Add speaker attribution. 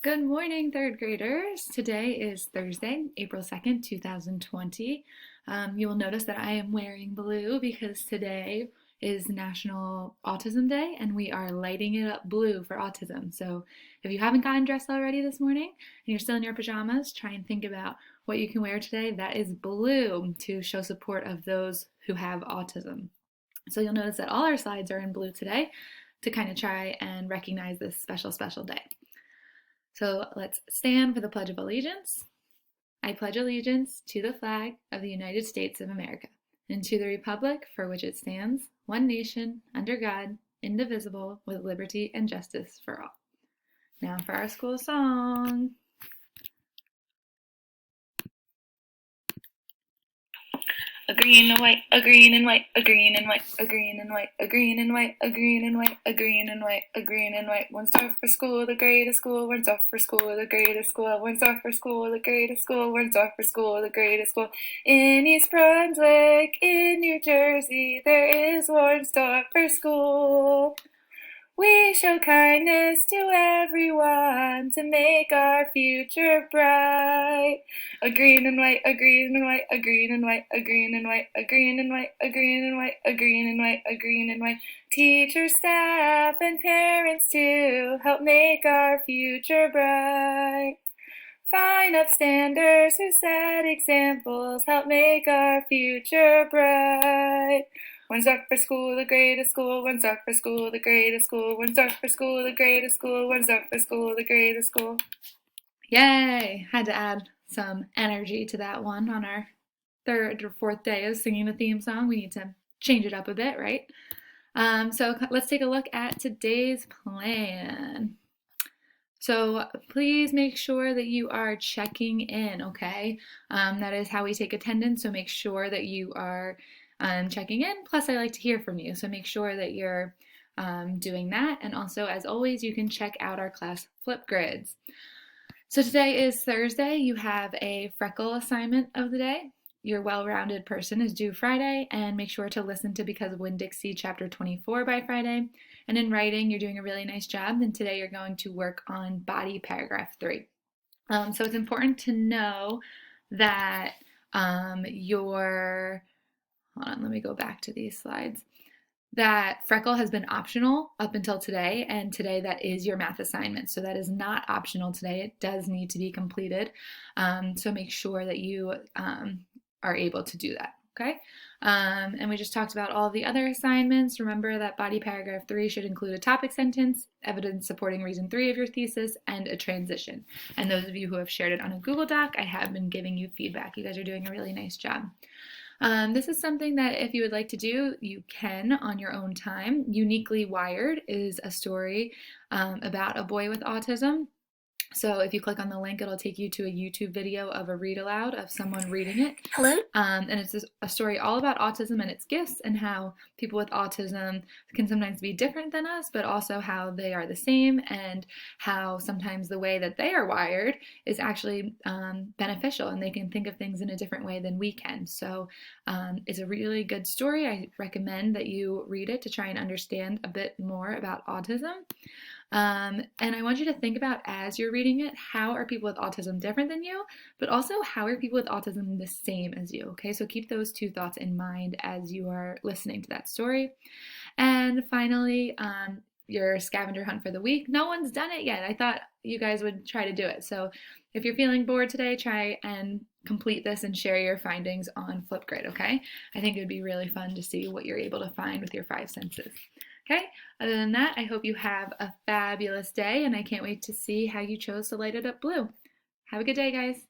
Speaker 1: Good morning, third graders. Today is Thursday, April 2nd, 2020. You will notice that I am wearing blue because today is National Autism Day and we are lighting it up blue for autism. So if you haven't gotten dressed already this morning and you're still in your pajamas, try and think about what you can wear today that is blue to show support of those who have autism. So you'll notice that all our slides are in blue today to kind of try and recognize this special day. So let's stand for the Pledge of Allegiance. I pledge allegiance to the flag of the United States of America and to the republic for which it stands, one nation, under God, indivisible, with liberty and justice for all. Now for our school song. A green and white, a green and white, a green and white, a green and white, a green and white, a green and white, a green and white, a green and white. One star for school, the greatest school. One star for school, the greatest school. One star for school, the greatest school. One star for school, the greatest school. In East Brunswick, in New Jersey, there is one star for school. We show kindness to everyone to make our future bright. A green and white, a green and white, a green and white, a green and white, a green and white, a green and white, a green and white, a green and white. Teachers, staff, and parents too help make our future bright. Fine upstanders who set examples help make our future bright. One star for school, the greatest school. One star for school, the greatest school. One star for school, the greatest school. One star for school, the greatest school. Yay! Had to add some energy to that one on our third or fourth day of singing the theme song. We need to change it up a bit, right? So let's take a look at today's plan. So please make sure that you are checking in, okay? That is how we take attendance, so make sure that you are checking in. Plus, I like to hear from you, so make sure that you're doing that. And also, as always, you can check out our class Flipgrids. So today is Thursday. You have a freckle assignment of the day. Your well-rounded person is due Friday, and make sure to listen to Because of Winn-Dixie chapter 24 by Friday. And in writing, you're doing a really nice job, and today you're going to work on body paragraph 3. So it's important to know that hold on, let me go back to these slides, that freckle has been optional up until today, and today that is your math assignment. So that is not optional today. It does need to be completed. So make sure that you are able to do that, okay? And we just talked about all the other assignments. Remember that body paragraph 3 should include a topic sentence, evidence supporting reason 3 of your thesis, and a transition. And those of you who have shared it on a Google Doc, I have been giving you feedback. You guys are doing a really nice job. This is something that if you would like to do, you can on your own time. Uniquely Wired is a story about a boy with autism. So if you click on the link, it'll take you to a YouTube video of a read aloud of someone reading it.
Speaker 2: Hello?
Speaker 1: And it's a story all about autism and its gifts and how people with autism can sometimes be different than us, but also how they are the same and how sometimes the way that they are wired is actually beneficial and they can think of things in a different way than we can. So it's a really good story. I recommend that you read it to try and understand a bit more about autism. And I want you to think about as you're reading it, how are people with autism different than you, but also how are people with autism the same as you, okay? So keep those two thoughts in mind as you are listening to that story. And finally, your scavenger hunt for the week. No one's done it yet. I thought you guys would try to do it. So if you're feeling bored today, try and complete this and share your findings on Flipgrid, okay? I think it would be really fun to see what you're able to find with your 5 senses. Okay, other than that, I hope you have a fabulous day, and I can't wait to see how you chose to light it up blue. Have a good day, guys.